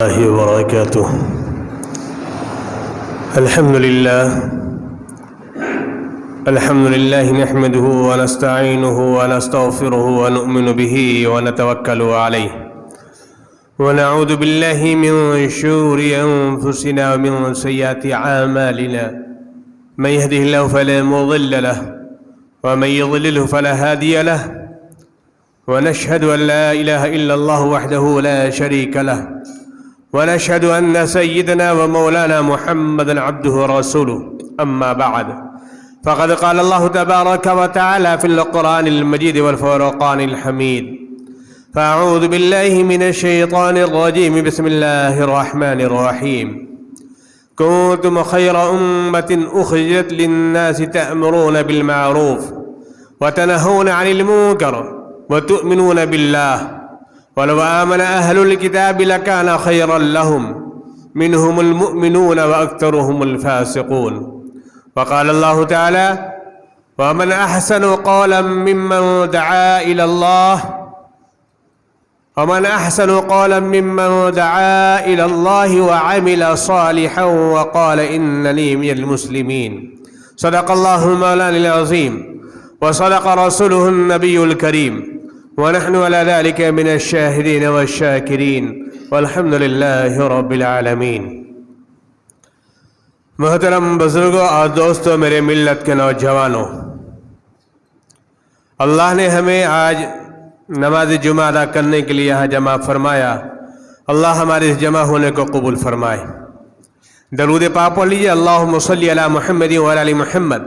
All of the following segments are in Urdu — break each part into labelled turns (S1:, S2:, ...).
S1: الله وبركاته. الحمد لله نحمده ونستعينه ونستغفره ونؤمن به ونتوكل عليه ونعوذ بالله من شرور أنفسنا ومن سيئات أعمالنا. من يهده الله فلا مضل له ومن يضلله فلا هادي له، ونشهد أن لا إله إلا الله وحده لا شريك له، ونشهد أن سيدنا ومولانا محمدًا عبده ورسوله. أما بعد، فقد قال الله تبارك وتعالى في القرآن المجيد والفرقان الحميد: فأعوذ بالله من الشيطان الرجيم. بسم الله الرحمن الرحيم. كنتم خير أمة أخرجت للناس تأمرون بالمعروف وتنهون عن المنكر وتؤمنون بالله، ولو آمن أهل الكتاب لكان خيرا لهم، منهم المؤمنون وأكثرهم الفاسقون. وقال الله تعالى: ومن أحسن قولا ممن دعا إلى الله وعمل صالحا وقال إنني من المسلمين. صدق الله مولانا العظيم وصدق رسوله النبي الكريم، ونحن على ذلك من الشاهدين والشاكرين والحمد لله رب العالمین. محترم بزرگوں اور دوستوں، میرے ملت کے نوجوانوں، اللہ نے ہمیں آج نماز جمعہ ادا کرنے کے لیے یہاں جمع فرمایا. اللہ ہمارے اس جمع ہونے کو قبول فرمائے. درود پاک پڑھ لیجیے: اللہم صلی علی محمد وعلی آل محمد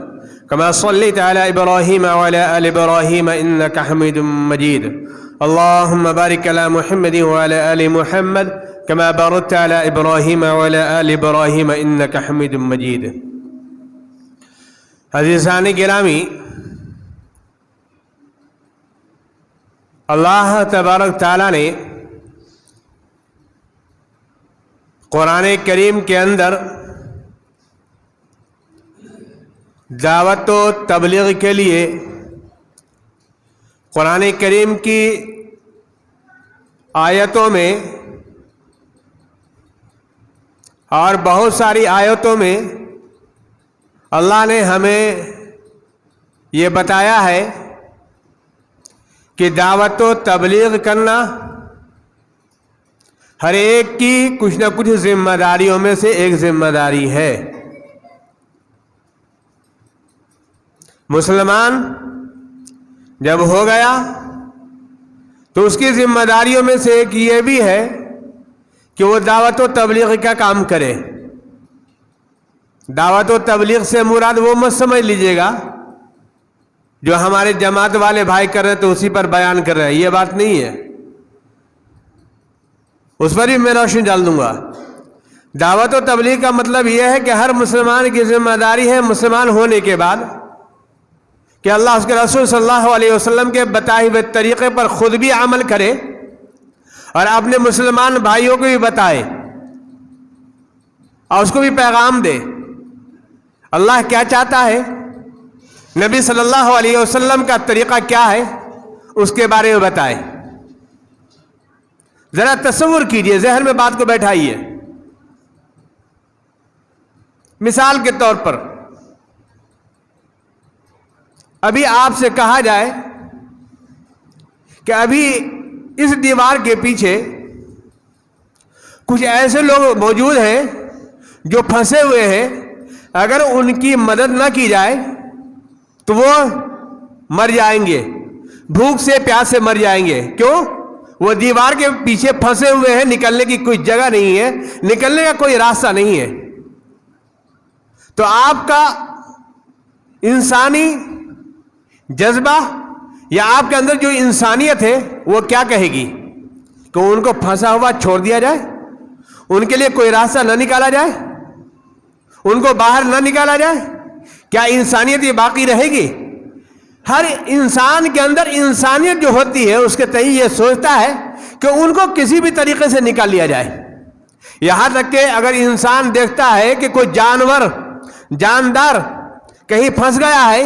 S1: كما صليت على إبراهيم وعلى آل إبراهيم إنك حميد مجيد. اللهم بارك على محمد وعلى آل محمد كما باركت على إبراهيم وعلى آل إبراهيم إنك حميد مجيد. عزیزان گرامی، اللہ تبارک تعالیٰ نے قرآن کریم کے اندر دعوت و تبلیغ کے لیے قرآن کریم کی آیتوں میں اور بہت ساری آیتوں میں اللہ نے ہمیں یہ بتایا ہے کہ دعوت و تبلیغ کرنا ہر ایک کی کچھ نہ کچھ ذمہ داریوں میں سے ایک ذمہ داری ہے. مسلمان جب ہو گیا تو اس کی ذمہ داریوں میں سے ایک یہ بھی ہے کہ وہ دعوت و تبلیغ کا کام کرے. دعوت و تبلیغ سے مراد وہ مت سمجھ لیجئے گا جو ہمارے جماعت والے بھائی کر رہے ہیں تو اسی پر بیان کر رہے ہیں، یہ بات نہیں ہے. اس پر بھی میں روشنی ڈال دوں گا. دعوت و تبلیغ کا مطلب یہ ہے کہ ہر مسلمان کی ذمہ داری ہے مسلمان ہونے کے بعد کہ اللہ اس کے رسول صلی اللہ علیہ وسلم کے بتائے ہوئے طریقے پر خود بھی عمل کرے اور اپنے مسلمان بھائیوں کو بھی بتائے اور اس کو بھی پیغام دے. اللہ کیا چاہتا ہے، نبی صلی اللہ علیہ وسلم کا طریقہ کیا ہے، اس کے بارے میں بتائے. ذرا تصور کیجئے، ذہن میں بات کو بیٹھائیے. مثال کے طور پر ابھی آپ سے کہا جائے کہ ابھی اس دیوار کے پیچھے کچھ ایسے لوگ موجود ہیں جو پھنسے ہوئے ہیں، اگر ان کی مدد نہ کی جائے تو وہ مر جائیں گے، بھوک سے پیاس سے مر جائیں گے. کیوں؟ وہ دیوار کے پیچھے پھنسے ہوئے ہیں، نکلنے کی کوئی جگہ نہیں ہے، نکلنے کا کوئی راستہ نہیں ہے. تو آپ کا انسانی جذبہ یا آپ کے اندر جو انسانیت ہے وہ کیا کہے گی کہ ان کو پھنسا ہوا چھوڑ دیا جائے، ان کے لیے کوئی راستہ نہ نکالا جائے، ان کو باہر نہ نکالا جائے؟ کیا انسانیت یہ باقی رہے گی؟ ہر انسان کے اندر انسانیت جو ہوتی ہے اس کے تئیں یہ سوچتا ہے کہ ان کو کسی بھی طریقے سے نکال لیا جائے. یہاں تک کہ اگر انسان دیکھتا ہے کہ کوئی جاندار کہیں پھنس گیا ہے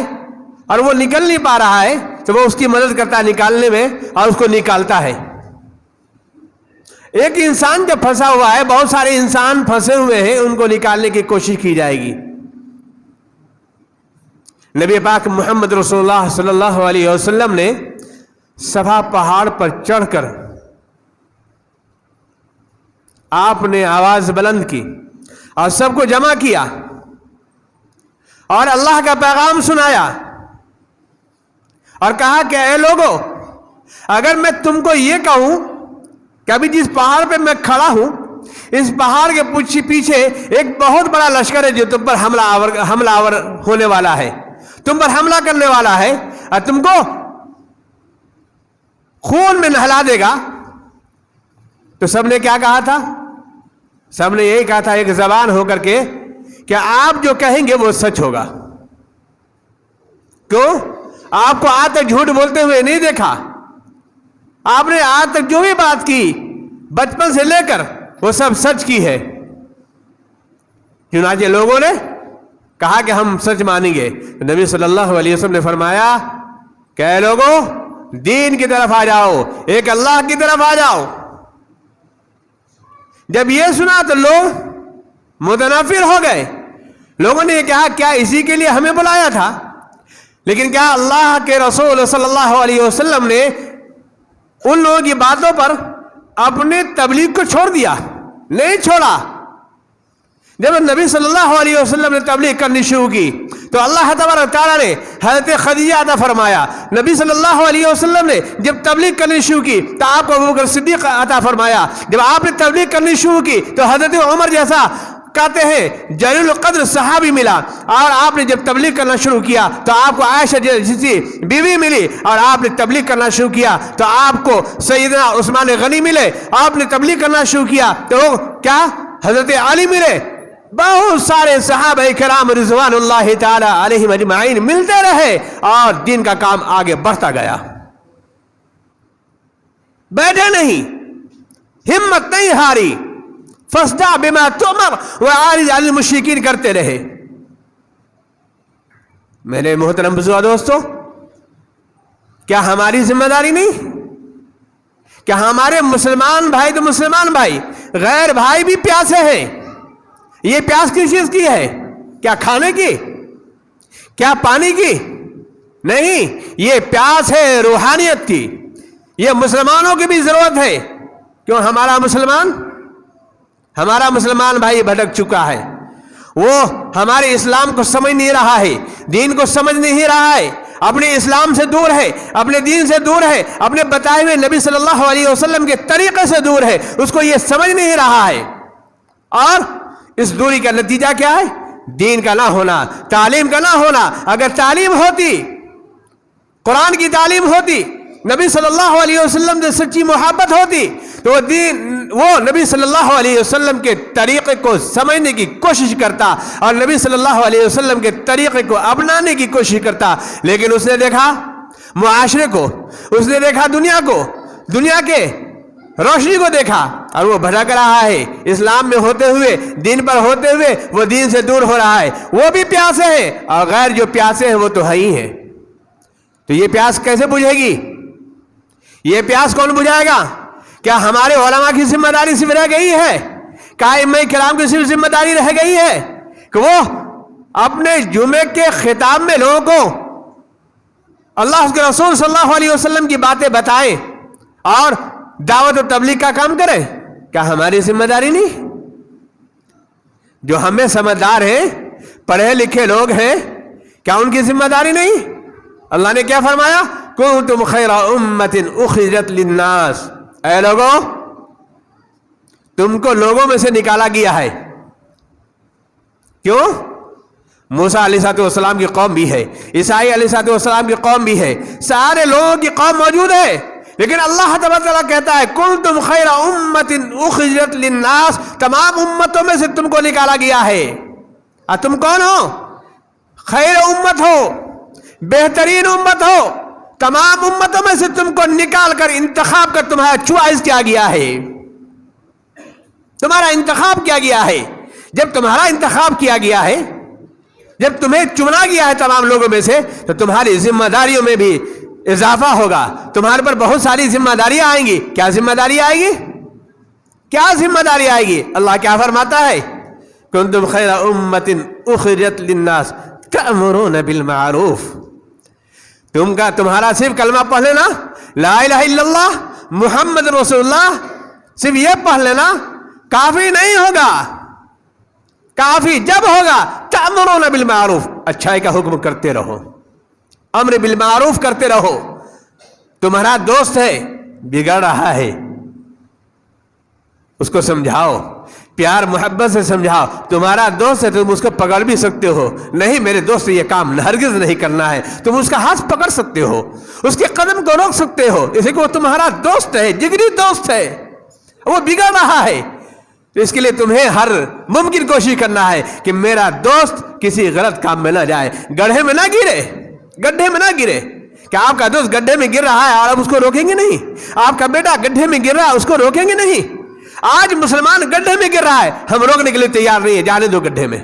S1: اور وہ نکل نہیں پا رہا ہے تو وہ اس کی مدد کرتا ہے نکالنے میں اور اس کو نکالتا ہے. ایک انسان جو پھنسا ہوا ہے، بہت سارے انسان پھنسے ہوئے ہیں، ان کو نکالنے کی کوشش کی جائے گی۔ نبی پاک محمد رسول اللہ صلی اللہ علیہ وسلم نے صفا پہاڑ پر چڑھ کر آپ نے آواز بلند کی اور سب کو جمع کیا اور اللہ کا پیغام سنایا اور کہا کہ اے لوگو، اگر میں تم کو یہ کہوں کہ ابھی جس پہاڑ پہ میں کھڑا ہوں، اس پہاڑ کے پیچھے ایک بہت بڑا لشکر ہے جو تم پر حملہ آور ہونے والا ہے، تم پر حملہ کرنے والا ہے اور تم کو خون میں نہلا دے گا، تو سب نے کیا کہا تھا؟ سب نے یہی کہا تھا ایک زبان ہو کر کے کہ آپ جو کہیں گے وہ سچ ہوگا۔ کیوں؟ آپ کو آج تک جھوٹ بولتے ہوئے نہیں دیکھا، آپ نے آج تک جو بھی بات کی بچپن سے لے کر وہ سب سچ کی ہے۔ چنانچہ لوگوں نے کہا کہ ہم سچ مانیں گے۔ نبی صلی اللہ علیہ وسلم نے فرمایا کہ اے لوگوں، دین کی طرف آ جاؤ، ایک اللہ کی طرف آ جاؤ۔ جب یہ سنا تو لوگ متنفر ہو گئے۔ لوگوں نے کہا کیا اسی کے لیے ہمیں بلایا تھا؟ لیکن کیا اللہ کے رسول صلی اللہ علیہ وسلم نے ان لوگوں کی باتوں پر اپنے تبلیغ کو چھوڑ دیا؟ نہیں چھوڑا۔ جب نبی صلی اللہ علیہ وسلم نے تبلیغ کرنی شروع کی تو اللہ تبارک تعالیٰ نے حضرت خدیجہ عطا فرمایا۔ نبی صلی اللہ علیہ وسلم نے جب تبلیغ کرنی شروع کی تو آپ کو ابوبکر صدیق عطا فرمایا۔ جب آپ نے تبلیغ کرنی شروع کی تو حضرت عمر جیسا کہتے ہیں جلیل القدر صحابی ملا، اور آپ نے جب تبلیغ کرنا شروع کیا تو آپ کو عائشہ جیسی بیوی ملی، اور آپ نے تبلیغ کرنا شروع کیا تو آپ کو سیدنا عثمان غنی ملے، آپ نے تبلیغ کرنا شروع کیا تو کیا حضرت علی ملے، بہت سارے صحابہ کرام رضوان اللہ تعالی علیہم اجمعین ملتے رہے اور دین کا کام آگے بڑھتا گیا۔ بیٹھے نہیں، ہمت نہیں ہاری، فاصدع بما تؤمر وأعرض عن المشرکین کرتے رہے۔ میرے محترم بزرگ دوستو، کیا ہماری ذمہ داری نہیں؟ کیا ہمارے مسلمان بھائی تو مسلمان بھائی، غیر بھائی بھی پیاسے ہیں؟ یہ پیاس کس چیز کی ہے؟ کیا کھانے کی؟ کیا پانی کی؟ نہیں، یہ پیاس ہے روحانیت کی۔ یہ مسلمانوں کی بھی ضرورت ہے۔ کیوں؟ ہمارا مسلمان بھائی بھٹک چکا ہے، وہ ہمارے اسلام کو سمجھ نہیں رہا ہے، دین کو سمجھ نہیں رہا ہے، اپنے اسلام سے دور ہے، اپنے دین سے دور ہے، اپنے بتائے ہوئے نبی صلی اللہ علیہ وسلم کے طریقے سے دور ہے، اس کو یہ سمجھ نہیں رہا ہے۔ اور اس دوری کا نتیجہ کیا ہے؟ دین کا نہ ہونا، تعلیم کا نہ ہونا۔ اگر تعلیم ہوتی، قرآن کی تعلیم ہوتی، نبی صلی اللہ علیہ وسلم سے سچی محبت ہوتی تو وہ نبی صلی اللہ علیہ وسلم کے طریقے کو سمجھنے کی کوشش کرتا اور نبی صلی اللہ علیہ وسلم کے طریقے کو اپنانے کی کوشش کرتا۔ لیکن اس نے دیکھا معاشرے کو، اس نے دیکھا دنیا کو، دنیا کے روشنی کو دیکھا، اور وہ بھٹک رہا ہے۔ اسلام میں ہوتے ہوئے، دین پر ہوتے ہوئے وہ دین سے دور ہو رہا ہے۔ وہ بھی پیاسے ہیں اور غیر جو پیاسے ہیں وہ تو ہے ہی ہیں۔ تو یہ پیاس کیسے بجھے گی؟ یہ پیاس کون بجھائے گا؟ کیا ہمارے علماء کی ذمہ داری صرف رہ گئی ہے؟ کیا ائمہ کرام کی صرف ذمہ داری رہ گئی ہے کہ وہ اپنے جمعے کے خطاب میں لوگوں کو اللہ کے رسول صلی اللہ علیہ وسلم کی باتیں بتائیں اور دعوت و تبلیغ کا کام کریں؟ کیا ہماری ذمہ داری نہیں؟ جو ہمیں سمجھدار ہیں، پڑھے لکھے لوگ ہیں، کیا ان کی ذمہ داری نہیں؟ اللہ نے کیا فرمایا؟ کنتم خیر امت اخرجت للناس، اے لوگوں، تم کو لوگوں میں سے نکالا گیا ہے۔ کیوں؟ موسیٰ علیہ السلام کی قوم بھی ہے، عیسائی علیہ السلام کی قوم بھی ہے، سارے لوگوں کی قوم موجود ہے، لیکن اللہ تعالیٰ کہتا ہے کنتم خیر امت اخرجت للناس، تمام امتوں میں سے تم کو نکالا گیا ہے۔ اور تم کون ہو؟ خیر امت ہو، بہترین امت ہو، تمام امتوں میں سے تم کو نکال کر انتخاب کر تمہارا چوائس کیا گیا ہے، تمہارا انتخاب کیا گیا ہے۔ جب تمہارا انتخاب کیا گیا ہے، جب تمہیں چنا گیا ہے تمام لوگوں میں سے، تو تمہاری ذمہ داریوں میں بھی اضافہ ہوگا، تمہارے پر بہت ساری ذمہ داریاں آئیں گی۔ کیا ذمہ داری آئے گی؟ کیا ذمہ داری آئے گی؟ اللہ کیا فرماتا ہے؟ کنتم خیر امت اخرجت للناس تأمرون بالمعروف. تمہارا صرف کلمہ پڑھ لینا لا الہ الا اللہ محمد رسول اللہ، صرف یہ پڑھ لینا کافی نہیں ہوگا. کافی جب ہوگا تأمرون بالمعروف، اچھائی کا حکم کرتے رہو، امر بالمعروف کرتے رہو. تمہارا دوست ہے بگڑ رہا ہے، اس کو سمجھاؤ، پیار محبت سے سمجھاؤ. تمہارا دوست ہے تم اس کو پکڑ بھی سکتے ہو، نہیں میرے دوست سے یہ کام ہرگز نہیں کرنا ہے، تم اس کا ہاتھ پکڑ سکتے ہو، اس کے قدم کو روک سکتے ہو، اس لیے وہ تمہارا دوست ہے، جگری دوست ہے، وہ بگڑ رہا ہے. تو اس کے لیے تمہیں ہر ممکن کوشش کرنا ہے کہ میرا دوست کسی غلط کام میں نہ جائے، گڑھے میں نہ گرے، گڈھے میں نہ گرے. کیا آپ کا دوست گڈھے میں گر رہا ہے اور آپ اس کو روکیں گے نہیں؟ آپ کا بیٹا گڈھے میں گر رہا ہے، اس کو روکیں گے نہیں؟ آج مسلمان گڈھے میں گر رہا ہے، ہم روکنے کے لیے تیار نہیں ہے، جانے دو گڈھے میں.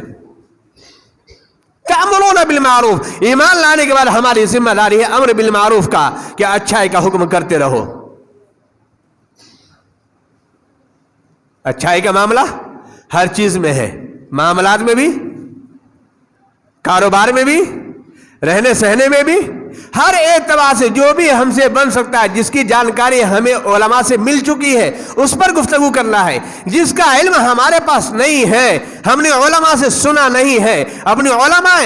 S1: تأمرون بالمعروف، ایمان لانے کے بعد ہماری ذمہ داری ہے امر بالمعروف کا، کہ اچھائی کا حکم کرتے رہو. اچھائی کا معاملہ ہر چیز میں ہے، معاملات میں بھی، کاروبار میں بھی، رہنے سہنے میں بھی، ہر اعتبار سے جو بھی ہم سے بن سکتا ہے، جس کی جانکاری ہمیں علماء سے مل چکی ہے اس پر گفتگو کرنا ہے. جس کا علم ہمارے پاس نہیں ہے، ہم نے علماء سے سنا نہیں ہے، اپنے علماء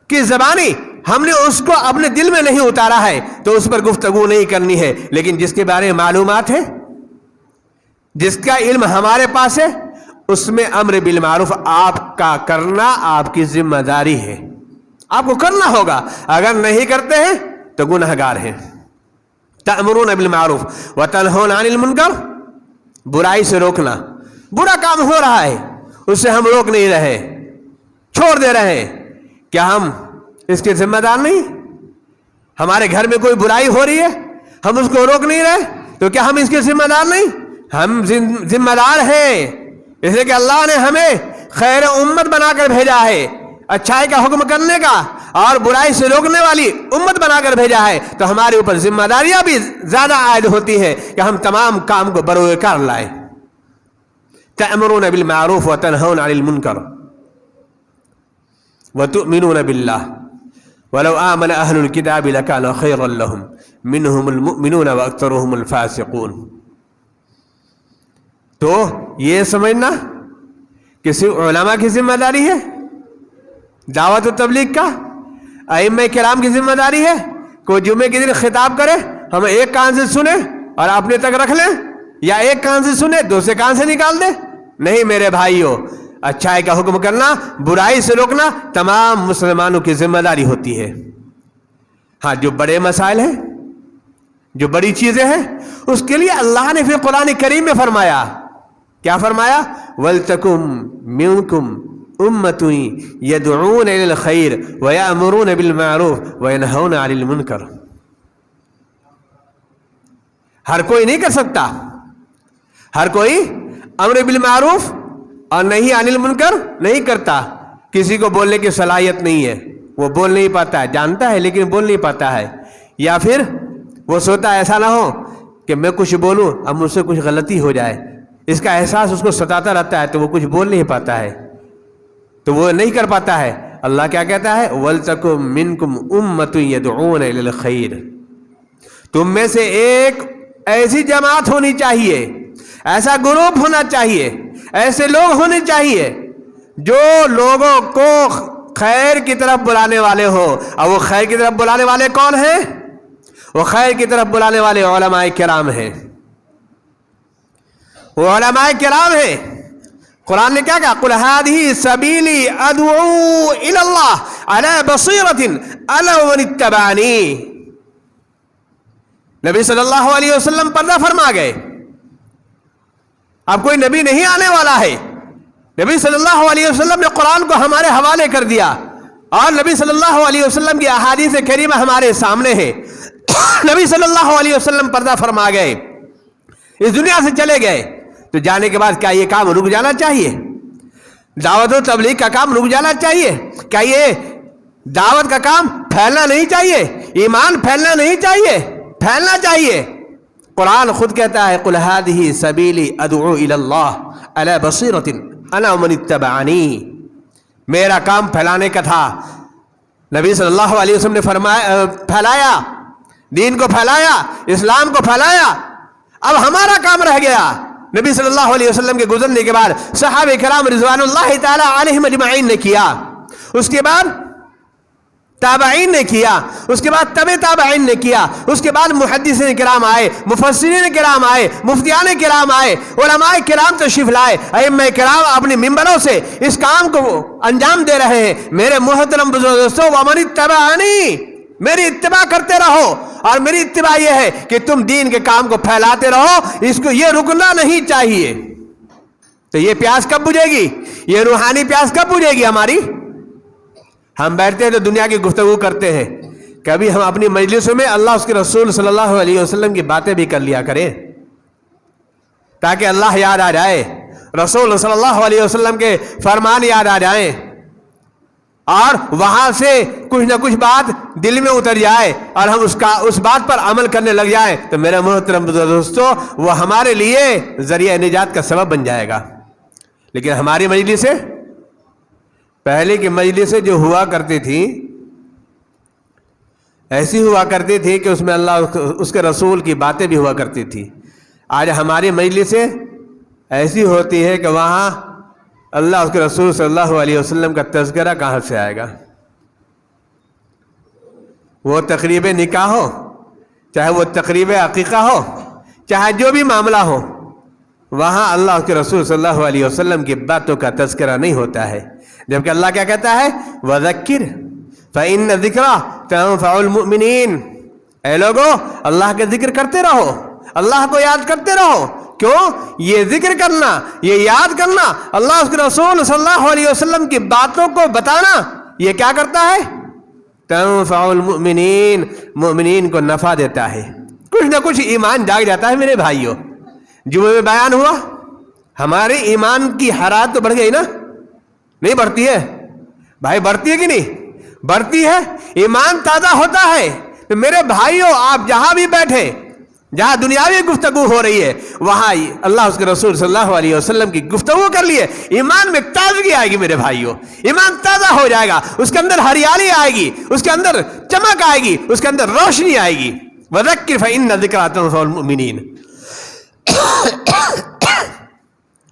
S1: کی زبانی ہم نے اس کو اپنے دل میں نہیں اتارا ہے، تو اس پر گفتگو نہیں کرنی ہے. لیکن جس کے بارے میں معلومات ہے، جس کا علم ہمارے پاس ہے، اس میں امر بالمعروف آپ کا کرنا آپ کی ذمہ داری ہے، آپ کو کرنا ہوگا. اگر نہیں کرتے ہیں تو گنہگار ہیں. تأمرون بالمعروف وتنہون عن المنکر، برائی سے روکنا. برا کام ہو رہا ہے، اس سے ہم روک نہیں رہے، چھوڑ دے رہے ہیں، کیا ہم اس کے ذمہ دار نہیں؟ ہمارے گھر میں کوئی برائی ہو رہی ہے، ہم اس کو روک نہیں رہے، تو کیا ہم اس کے ذمہ دار نہیں؟ ہم ذمہ دار ہیں، اس لیے کہ اللہ نے ہمیں خیر امت بنا کر بھیجا ہے، اچھائی کا حکم کرنے کا اور برائی سے روکنے والی امت بنا کر بھیجا ہے. تو ہمارے اوپر ذمہ داریاں بھی زیادہ عائد ہوتی ہیں کہ ہم تمام کام کو بروئے کار لائیں. تأمرون بالمعروف وتنہون عن المنکر وتؤمنون باللہ ولو آمن اہل الکتاب لکان خیرا لہم منہم المؤمنون واکثرهم الفاسقون. تو یہ سمجھنا کہ صرف علماء کی ذمہ داری ہے، دعوت و تبلیغ کا ائمہ کرام کی ذمہ داری ہے. کوئی جمعے کے دن خطاب کرے، ہم ایک کان سے سنیں اور اپنے تک رکھ لیں، یا ایک کان سے سنیں دوسرے کان سے نکال دیں؟ نہیں میرے بھائیو، اچھائی کا حکم کرنا، برائی سے روکنا تمام مسلمانوں کی ذمہ داری ہوتی ہے. ہاں جو بڑے مسائل ہیں، جو بڑی چیزیں ہیں، اس کے لیے اللہ نے پھر قرآن کریم میں فرمایا، کیا فرمایا؟ وَلْتَكُمْ مِنْكُمْ أُمَّةٌ يَدْعُونَ إِلَى الْخَيْرِ وَيَأْمُرُونَ بِالْمَعْرُوفِ وَيَنْهَوْنَ عَنِ الْمُنْكَرِ. ہر کوئی نہیں کر سکتا، ہر کوئی امر بالمعروف اور نہیں عن المنکر نہیں کرتا. کسی کو بولنے کی صلاحیت نہیں ہے، وہ بول نہیں پاتا ہے، جانتا ہے لیکن بول نہیں پاتا ہے. یا پھر وہ سوچتا ایسا نہ ہو کہ میں کچھ بولوں اب مجھ سے کچھ غلطی ہو جائے، اس کا احساس اس کو ستاتا رہتا ہے، تو وہ کچھ بول نہیں پاتا ہے، تو وہ نہیں کر پاتا ہے. اللہ کیا کہتا ہے؟ وَلْتَكُمْ مِنْكُمْ أُمَّةٌ يَدْعُونَ إِلَى الْخَيْرِ. تم میں سے ایک ایسی جماعت ہونی چاہیے، ایسا گروپ ہونا چاہیے، ایسے لوگ ہونے چاہیے جو لوگوں کو خیر کی طرف بلانے والے ہو. اور وہ خیر کی طرف بلانے والے کون ہیں؟ وہ خیر کی طرف بلانے والے علماء کرام ہیں، وہ علماء کرام ہیں. قرآن نے کیا کہا؟ قُلْ هَٰذِهِ سَبِيلِي أَدْعُو إِلَى اللَّهِ عَلَىٰ بَصِيرَةٍ أَنَا وَمَنِ اتَّبَعَنِي. نبی صلی اللہ علیہ وسلم پردہ فرما گئے، اب کوئی نبی نہیں آنے والا ہے. نبی صلی اللہ علیہ وسلم نے قرآن کو ہمارے حوالے کر دیا، اور نبی صلی اللہ علیہ وسلم کی احادیث کریمہ ہمارے سامنے ہے. نبی صلی اللہ علیہ وسلم پردہ فرما گئے، اس دنیا سے چلے گئے، تو جانے کے بعد کیا یہ کام رک جانا چاہیے؟ دعوت و تبلیغ کا کام رک جانا چاہیے؟ کیا یہ دعوت کا کام پھیلنا نہیں چاہیے؟ ایمان پھیلنا نہیں چاہیے؟ پھیلنا چاہیے. قرآن خود کہتا ہے قل ھذہ سبیلی ادعو الی اللہ علی بصیرۃ انا ومن اتبعنی، میرا کام پھیلانے کا تھا. نبی صلی اللہ علیہ وسلم نے فرمایا پھیلایا، دین کو پھیلایا، اسلام کو پھیلایا. اب ہمارا کام رہ گیا. نبی صلی اللہ علیہ وسلم کے گزرنے کے بعد صحابہ کرام رضوان اللہ تعالی علیہم اجمعین نے کیا، اس کے بعد تابعین نے کیا، اس کے بعد تبع تابعین نے کیا، اس کے بعد محدثین کرام آئے، مفسرین کرام آئے، مفتیان کرام آئے، علماء کرام تشریف لائے، ائمہ کرام اپنے منبروں سے اس کام کو انجام دے رہے ہیں. میرے محترم بزرگ دوستو، ومن اتبعنی، میری اتباع کرتے رہو. اور میری اتباع یہ ہے کہ تم دین کے کام کو پھیلاتے رہو، اس کو یہ رکنا نہیں چاہیے. تو یہ پیاس کب بجھے گی؟ یہ روحانی پیاس کب بجھے گی ہماری؟ ہم بیٹھتے ہیں تو دنیا کی گفتگو کرتے ہیں. کبھی ہم اپنی مجلسوں میں اللہ اس کے رسول صلی اللہ علیہ وسلم کی باتیں بھی کر لیا کریں، تاکہ اللہ یاد آ جائے، رسول صلی اللہ علیہ وسلم کے فرمان یاد آ جائیں، اور وہاں سے کچھ نہ کچھ بات دل میں اتر جائے اور ہم اس بات پر عمل کرنے لگ جائیں. تو میرے محترم دوستو، وہ ہمارے لیے ذریعہ نجات کا سبب بن جائے گا. لیکن ہماری مجلسیں، پہلے کی مجلسیں جو ہوا کرتی تھی، ایسی ہوا کرتی تھی کہ اس میں اللہ اس کے رسول کی باتیں بھی ہوا کرتی تھی. آج ہماری مجلسیں ایسی ہوتی ہے کہ وہاں اللہ اس کے رسول صلی اللہ علیہ وسلم کا تذکرہ کہاں سے آئے گا؟ وہ تقریب نکاح ہو، چاہے وہ تقریب عقیقہ ہو، چاہے جو بھی معاملہ ہو، وہاں اللہ اس کے رسول صلی اللہ علیہ وسلم کی باتوں کا تذکرہ نہیں ہوتا ہے. جبکہ اللہ کیا کہتا ہے؟ وَذَكِّرْ فَإِنَّ الذِّكْرَ تَنفَعُ الْمُؤْمِنِينَ. اے لوگو، اللہ کے ذکر کرتے رہو، اللہ کو یاد کرتے رہو. کیوں؟ یہ ذکر کرنا، یہ یاد کرنا، اللہ اس کے رسول صلی اللہ علیہ وسلم کی باتوں کو بتانا، یہ کیا کرتا ہے؟ تنفع المؤمنین، مومنین کو نفع دیتا ہے. کچھ نہ کچھ ایمان جاگ جاتا ہے میرے بھائیوں. جمعے میں بیان ہوا، ہمارے ایمان کی حرارت تو بڑھ گئی نا؟ نہیں بڑھتی ہے بھائی؟ بڑھتی ہے کہ نہیں؟ بڑھتی ہے. ایمان تازہ ہوتا ہے. تو میرے بھائیوں، آپ جہاں بھی بیٹھے، جہاں دنیاوی گفتگو ہو رہی ہے، وہاں اللہ اس کے رسول صلی اللہ علیہ وسلم کی گفتگو کر لیے. ایمان میں تازگی آئے گی میرے بھائیوں، ایمان تازہ ہو جائے گا، اس کے اندر ہریالی آئے گی، اس کے اندر چمک آئے گی، اس کے اندر روشنی آئے گی. وَذَكِّرْ فَإِنَّ الذِّكْرَ تَنفَعُ الْمُؤْمِنِينَ.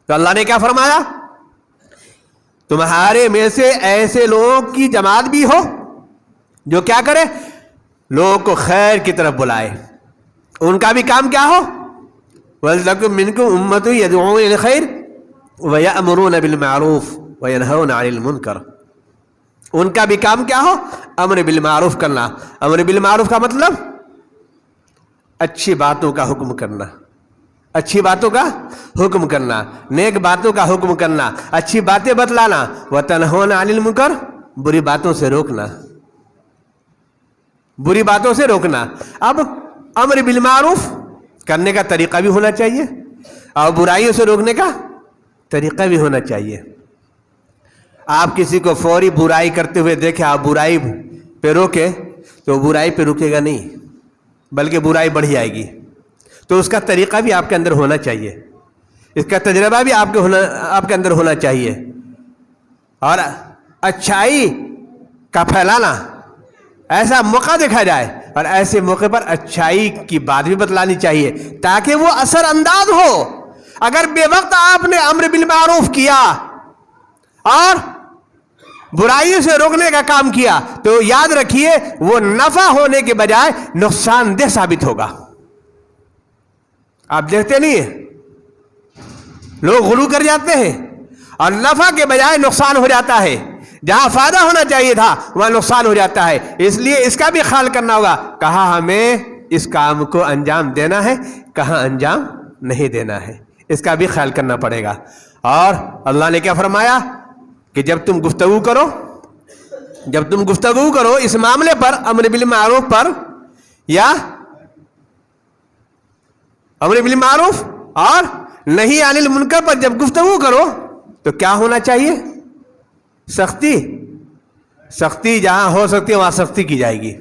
S1: تو اللہ نے کیا فرمایا؟ تمہارے میں سے ایسے لوگوں کی جماعت بھی ہو جو کیا کرے؟ لوگوں کو خیر کی طرف بلائے. ان کا بھی کام کیا ہو؟ وَلْتَكُن مِّنكُمْ أُمَّةٌ يَدْعُونَ إِلَى الْخَيْرِ وَيَأْمُرُونَ بِالْمَعْرُوفِ وَيَنْهَوْنَ عَنِ الْمُنكَرِ. ان کا بھی کام کیا ہو؟ امر بالمعروف کرنا. امر بالمعروف کا مطلب اچھی باتوں کا حکم کرنا، اچھی باتوں کا حکم کرنا، نیک باتوں کا حکم کرنا، اچھی باتیں بتلانا. وَتَنْهَوْنَ عَنِ الْمُنكَرِ، بری باتوں سے روکنا، بری باتوں سے روکنا. اب امر بالمعروف کرنے کا طریقہ بھی ہونا چاہیے اور برائیوں سے روکنے کا طریقہ بھی ہونا چاہیے. آپ کسی کو فوری برائی کرتے ہوئے دیکھیں، آپ برائی پہ روکے تو برائی پہ رکے گا نہیں، بلکہ برائی بڑھ جائے گی. تو اس کا طریقہ بھی آپ کے اندر ہونا چاہیے، اس کا تجربہ بھی آپ کے اندر ہونا چاہیے. اور اچھائی کا پھیلانا، ایسا موقع دیکھا جائے اور ایسے موقع پر اچھائی کی بات بھی بتلانی چاہیے تاکہ وہ اثر انداز ہو. اگر بے وقت آپ نے امر بالمعروف کیا اور برائیوں سے روکنے کا کام کیا تو یاد رکھیے وہ نفع ہونے کے بجائے نقصان دہ ثابت ہوگا. آپ دیکھتے نہیں ہیں، لوگ غلو کر جاتے ہیں اور نفع کے بجائے نقصان ہو جاتا ہے. جہاں فائدہ ہونا چاہیے تھا وہاں نقصان ہو جاتا ہے. اس لیے اس کا بھی خیال کرنا ہوگا، کہاں ہمیں اس کام کو انجام دینا ہے، کہاں انجام نہیں دینا ہے، اس کا بھی خیال کرنا پڑے گا. اور اللہ نے کیا فرمایا کہ جب تم گفتگو کرو اس معاملے پر، امر بالمعروف پر یا امر بالمعروف اور نہی عن المنکر پر جب گفتگو کرو تو کیا ہونا چاہیے؟ سختی جہاں ہو سکتی ہے وہاں سختی کی جائے گی.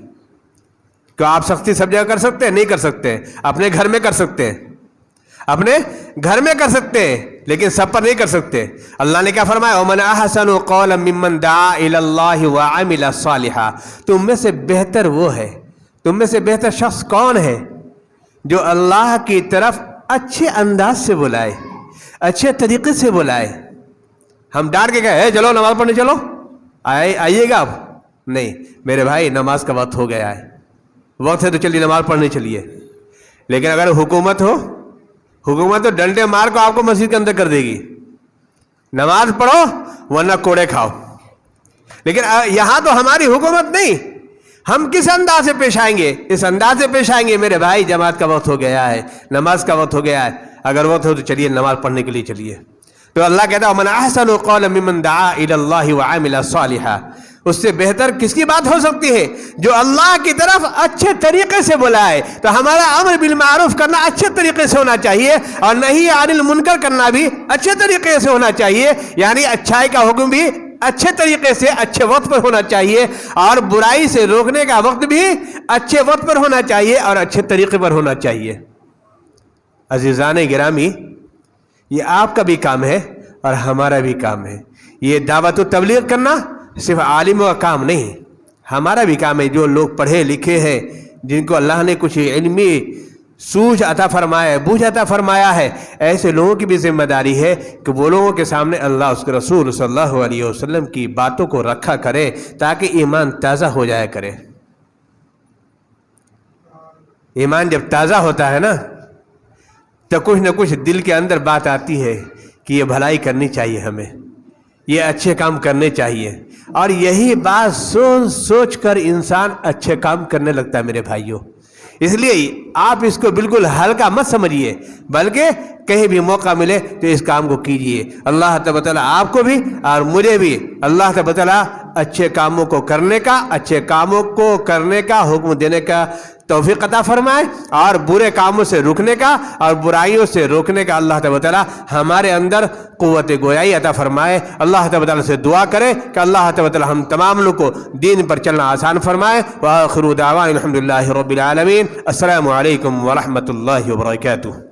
S1: کہ آپ سختی سب جگہ کر سکتے ہیں؟ نہیں کر سکتے. اپنے گھر میں کر سکتے ہیں، اپنے گھر میں کر سکتے ہیں، لیکن سب پر نہیں کر سکتے. اللہ نے کیا فرمایا؟ وَمَنْ أَحْسَنُ قَوْلًا مِّمَّنْ دَعَا إِلَى اللَّهِ وَعَمِلَ صَالِحًا. تم میں سے بہتر وہ ہے، تم میں سے بہتر شخص کون ہے جو اللہ کی طرف اچھے انداز سے بلائے، اچھے طریقے سے بلائے. ہم ڈانٹ کے کہے چلو نماز پڑھنے چلو، آئیے گا آپ؟ نہیں میرے بھائی، نماز کا وقت ہو گیا ہے، وقت ہے تو چلیے نماز پڑھنے چلیے. لیکن اگر حکومت ہو، حکومت تو ڈنڈے مار کو آپ کو مسجد کے اندر کر دے گی، نماز پڑھو ورنہ کوڑے کھاؤ. لیکن یہاں تو ہماری حکومت نہیں. ہم کس انداز سے پیش آئیں گے؟ اس انداز سے پیش آئیں گے میرے بھائی جماعت کا وقت ہو گیا ہے، نماز کا وقت ہو گیا ہے، اگر وقت ہو تو چلیے نماز پڑھنے کے لیے چلیے. تو اللہ کہتا ہے وَمَنْ أَحْسَنُ قَوْلًا مِّمَّنْ دَعَا إِلَى اللَّهِ وَعَمِلَ صَالِحًا. اس سے بہتر کس کی بات ہو سکتی ہے؟ جو اللہ کی طرف اچھے طریقے سے بلائے. تو ہمارا امر بالمعروف کرنا اچھے طریقے سے ہونا چاہیے، اور نہی عن المنکر کرنا بھی اچھے طریقے سے ہونا چاہیے. یعنی اچھائی کا حکم بھی اچھے طریقے سے اچھے وقت پر ہونا چاہیے، اور برائی سے روکنے کا وقت بھی اچھے وقت پر ہونا چاہیے اور اچھے طریقے پر ہونا چاہیے. عزیزان گرامی، یہ آپ کا بھی کام ہے اور ہمارا بھی کام ہے. یہ دعوت و تبلیغ کرنا صرف عالموں کا کام نہیں، ہمارا بھی کام ہے. جو لوگ پڑھے لکھے ہیں، جن کو اللہ نے کچھ علمی سوجھ عطا فرمایا ہے، بوجھ عطا فرمایا ہے، ایسے لوگوں کی بھی ذمہ داری ہے کہ وہ لوگوں کے سامنے اللہ اس کے رسول صلی اللہ علیہ وسلم کی باتوں کو رکھا کرے تاکہ ایمان تازہ ہو جایا کرے. ایمان جب تازہ ہوتا ہے نا تو کچھ نہ کچھ دل کے اندر بات آتی ہے کہ یہ بھلائی کرنی چاہیے، ہمیں یہ اچھے کام کرنے چاہیے. اور یہی بات سوچ سوچ کر انسان اچھے کام کرنے لگتا ہے میرے بھائیوں. اس لیے آپ اس کو بالکل ہلکا مت سمجھیے، بلکہ کہیں بھی موقع ملے تو اس کام کو کیجیے. اللہ تبارک و تعالیٰ آپ کو بھی اور مجھے بھی اللہ تبارک و تعالیٰ اچھے کاموں کو کرنے کا، اچھے کاموں کو کرنے کا حکم دینے کا توفیق عطا فرمائے، اور برے کاموں سے رکنے کا اور برائیوں سے روکنے کا اللہ تبارک و تعالیٰ ہمارے اندر قوت گویائی عطا فرمائے. اللہ تبارک و تعالیٰ سے دعا کرے کہ اللہ تبارک و تعالیٰ ہم تمام لوگ کو دین پر چلنا آسان فرمائے. وآخر دعوانا الحمدللہ رب العالمین. السلام علیکم ورحمۃ اللہ وبرکاتہ.